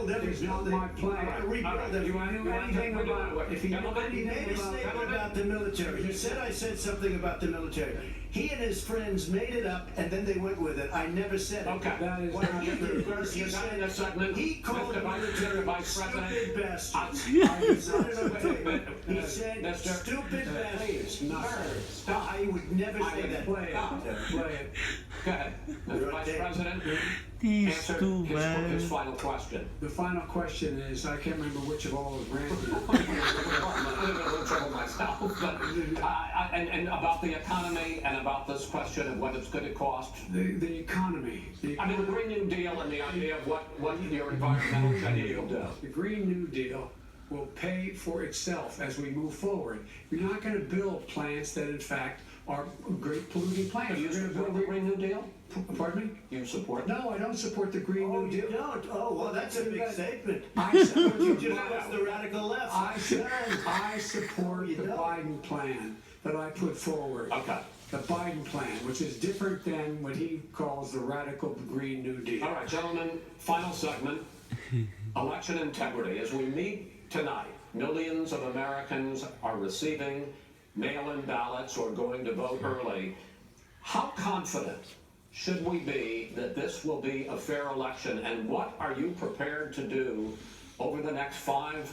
rebuild every It's not building. my plan. I rebuild every. You knew anything about, if he knew He made anything a statement about the military. He said I said something about the military. He and his friends made it up, and then they went with it. I never said it. Okay. That is What not he true. did was he You're not in said this segment. he called the military Vice President. stupid bastards. I- He said it on tape. He said Mr. stupid bastards. Stop. I would never say that. Play it. Play it. Go ahead. Mr. Vice President, These answer two his men. final question. The final question is, I can't remember which of all is ranting. I'm in a little trouble myself, but, and about the economy and about this question of what it's going to cost. The economy. I mean, the Green New Deal and the idea of what your environmental agenda will do. The Green New Deal will pay for itself as we move forward. You're not going to build plants that, in fact, are great polluting plants. Do you You're going to support build the Green New Deal? Pardon me? You support? No, I don't support the Green Oh, New you Deal. don't? Oh, well, that's a big statement. I support You just what's the radical left. I support You the don't? Biden plan that I put forward. Okay. The Biden plan, which is different than what he calls the radical Green New Deal. All right, gentlemen, final segment. Election integrity. As we meet tonight, millions of Americans are receiving mail-in ballots or going to vote early. How confident should we be that this will be a fair election, and what are you prepared to do over the next 5+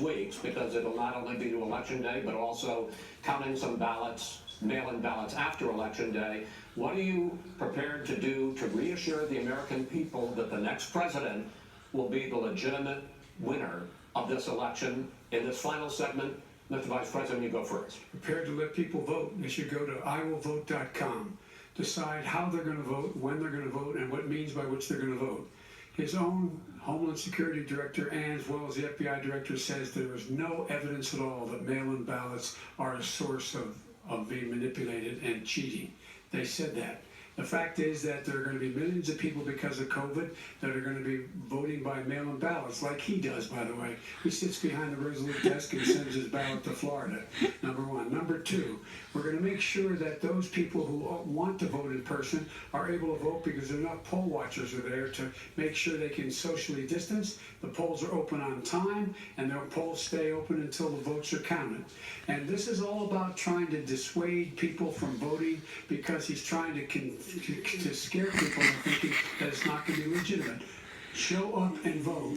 weeks, because it'll not only be to Election Day, but also counting some ballots, mail-in ballots after Election Day. What are you prepared to do to reassure the American people that the next president will be the legitimate winner of this election? In this final segment, Mr. Vice President, you go first. Prepared to let people vote. They should go to iwillvote.com. Decide how they're going to vote, when they're going to vote, and what means by which they're going to vote. His own Homeland Security Director, and as well as the FBI Director, says there is no evidence at all that mail-in ballots are a source of being manipulated and cheating. They said that. The fact is that there are going to be millions of people because of COVID that are going to be voting by mail-in ballots, like he does, by the way. He sits behind the Resolute desk and sends his ballot to Florida, number one. Number two, we're going to make sure that those people who want to vote in person are able to vote, because enough poll watchers are there to make sure they can socially distance. The polls are open on time, and their polls stay open until the votes are counted. And this is all about trying to dissuade people from voting, because he's trying to scare people into thinking that it's not going to be legitimate. Show up and vote.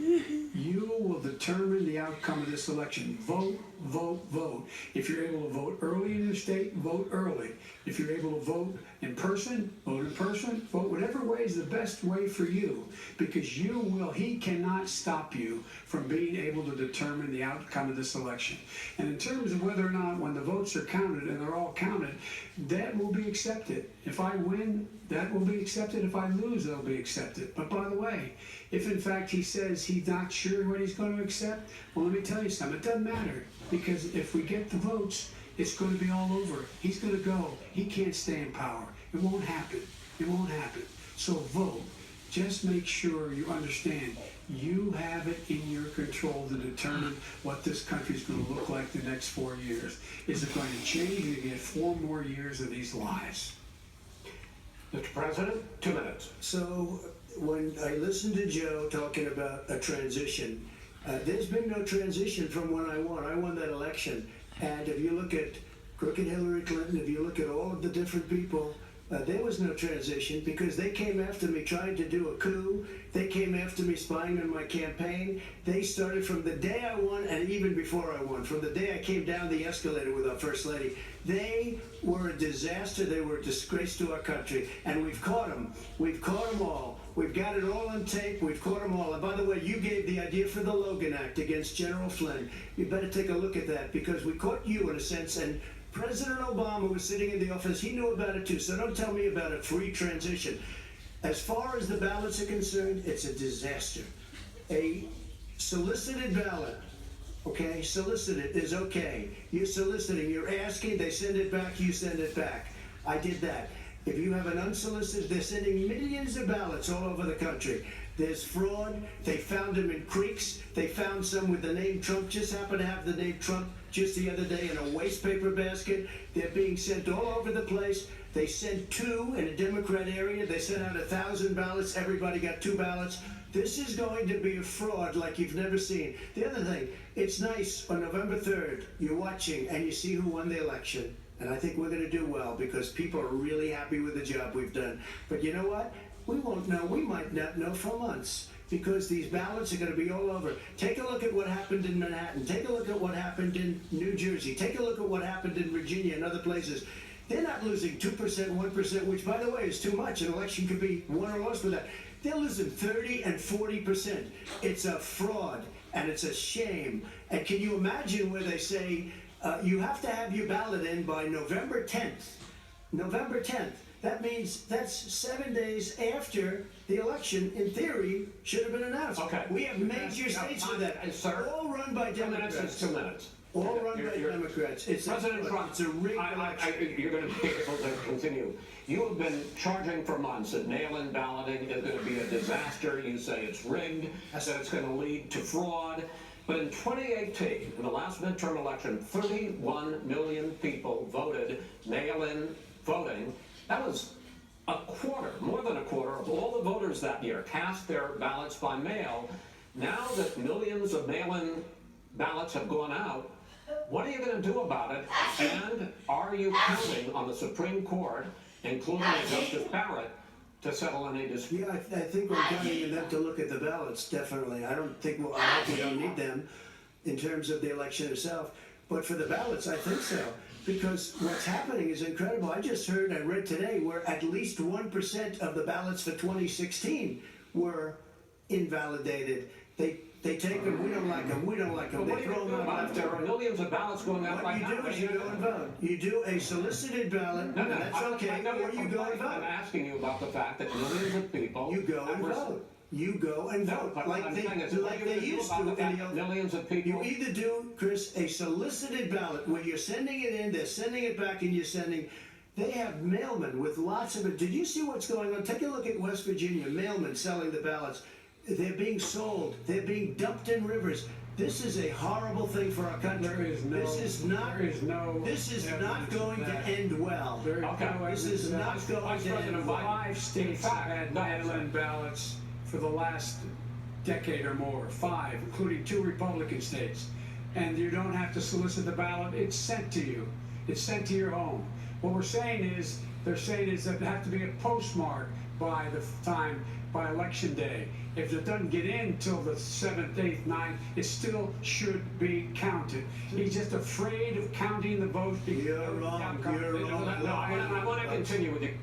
You will determine the outcome of this election. Vote, vote, vote. If you're able to vote early in your state, vote early. If you're able to vote in person, vote in person. Vote whatever way is the best way for you, because he cannot stop you from being able to determine the outcome of this election. And in terms of whether or not, when the votes are counted, and they're all counted, that will be accepted. If I win, that will be accepted. If I lose, that'll be accepted. But by the way, if in fact he says he's not sure what he's going to accept, well, let me tell you something. It doesn't matter, because if we get the votes, it's going to be all over. He's going to go. He can't stay in power. It won't happen. It won't happen. So vote. Just make sure you understand you have it in your control to determine what this country is going to look like the next 4 years. Is it going to change? You get 4 more years of these lies. Mr. President, 2 minutes. So when I listened to Joe talking about a transition, there's been no transition from when I won. I won that election. And if you look at crooked Hillary Clinton, if you look at all of the different people, there was no transition, because they came after me trying to do a coup. They came after me spying on my campaign. They started from the day I won, and even before I won, from the day I came down the escalator with our First Lady. They were a disaster. They were a disgrace to our country. And we've caught them. We've caught them all. We've got it all on tape. We've caught them all. And by the way, you gave the idea for the Logan Act against General Flynn. You better take a look at that, because we caught you in a sense. And President Obama was sitting in the office. He knew about it too. So don't tell me about a free transition. As far as the ballots are concerned, it's a disaster. A solicited ballot, okay, solicited is okay. You're soliciting, you're asking, they send it back, you send it back. I did that. If you have an unsolicited, they're sending millions of ballots all over the country. There's fraud. They found them in creeks. They found some with the name Trump, just happened to have the name Trump just the other day in a waste paper basket. They're being sent all over the place. They sent 2 in a Democrat area. They sent out 1,000 ballots. Everybody got 2 ballots. This is going to be a fraud like you've never seen. The other thing, it's nice on November 3rd, you're watching and you see who won the election. And I think we're going to do well because people are really happy with the job we've done. But you know what? We won't know. We might not know for months because these ballots are going to be all over. Take a look at what happened in Manhattan. Take a look at what happened in New Jersey. Take a look at what happened in Virginia and other places. They're not losing 2%, 1%, which, by the way, is too much. An election could be won or lost with that. They're losing 30 and 40%. It's a fraud, and it's a shame. And can you imagine where they say you have to have your ballot in by November 10th? November 10th. That means that's 7 days after the election, in theory, should have been announced. Okay. We have major states with that. Sir, all run by 2 minutes Democrats. is 2 minutes. All run by Democrats. It's President Trump, it's a rigged election. you're going to be able to continue. You have been charging for months that mail-in balloting is going to be a disaster. You say it's rigged, that it's going to lead to fraud. But in 2018, in the last midterm election, 31 million people voted mail-in voting. That was a quarter, more than a quarter of all the voters that year cast their ballots by mail. Now that millions of mail-in ballots have gone out, what are you going to do about it? And are you counting on the Supreme Court, including Justice Barrett, to settle any dispute? Yeah, I think we're counting on them to look at the ballots, definitely. I don't think I hope we don't need them in terms of the election itself. But for the ballots, I think so. Because what's happening is incredible. I read today where at least 1% of the ballots for 2016 were invalidated. They take them, we don't like them, we don't like them. But what do you do about it? There are millions of ballots going out right now. What you do is you go and vote. You do a solicited ballot, No, that's okay, or you go and I'm vote. asking you about the fact that millions of people... You go and vote. You go and No, vote, but like I'm they saying is, what are you going to do used about to the fact in the that old... millions of people... You either do, Chris, a solicited ballot where you're sending it in, they're sending it back, and you're sending... They have mailmen with lots of it. Did you see what's going on? Take a look at West Virginia, mailmen selling the ballots. They're being sold. They're being dumped in rivers. This is a horrible thing for our country. This is not going to end well. This is not going to end well. 5 states have had mail-in ballots for the last decade or more. 5, including 2 Republican states. And you don't have to solicit the ballot. It's sent to you. It's sent to your home. What they're saying is that it have to be a postmark by election day. If it doesn't get in till the 7th, 8th, 9th, it still should be counted. He's just afraid of counting the votes. You're wrong. You're wrong. I want to continue with you.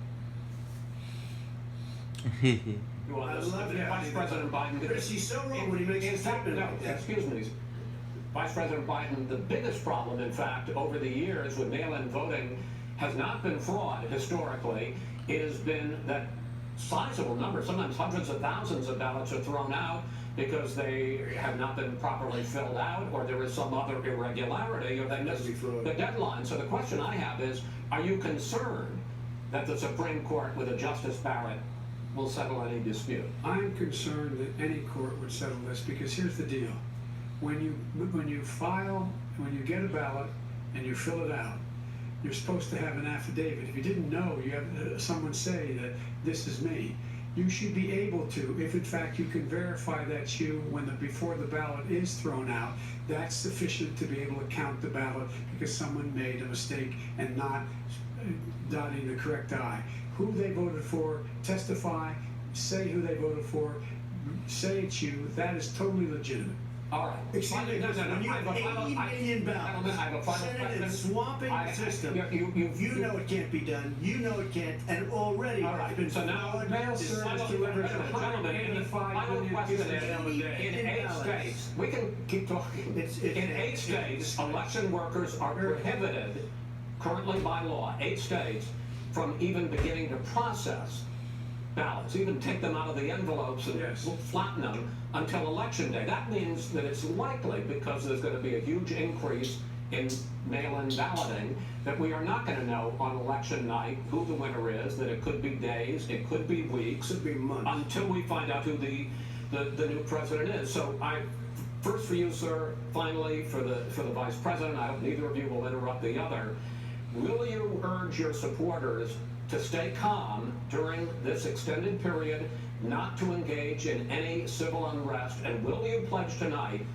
You want this? Vice President Biden. Chris, he's so wrong when he makes a statement like that. Excuse me. Vice President Biden, the biggest problem, in fact, over the years with mail-in voting has not been fraud historically. It has been that sizable numbers, sometimes hundreds of thousands of ballots are thrown out because they have not been properly filled out or there is some other irregularity or they missed the deadline. So the question I have is, are you concerned that the Supreme Court with a Justice Barrett will settle any dispute? I'm concerned that any court would settle this because here's the deal. When you get a ballot and you fill it out, you're supposed to have an affidavit. If you didn't know, you have someone say that this is me. You should be able to, if in fact you can verify that's you before the ballot is thrown out, that's sufficient to be able to count the ballot because someone made a mistake and not dotting the correct I. Who they voted for, testify, say who they voted for, say it's you, that is totally legitimate. All right. Excuse me, when you have 80 million ballots, Senate is swamping the system. You know it can't be done. You know it can't, and already it's been so now mail service delivers 185 million pieces a day. In 8 states, we can keep talking. In 8 states, election workers are prohibited, currently by law, 8 states, from even beginning to process ballots, even take them out of the envelopes and flatten them until election day. That means that it's likely, because there's going to be a huge increase in mail-in balloting, that we are not going to know on election night who the winner is, that it could be days, it could be weeks, could be months, until we find out who the new president is. So first for you, sir, finally for the vice president, I hope neither of you will interrupt the other. Will you urge your supporters to stay calm during this extended period not to engage in any civil unrest? And will you pledge tonight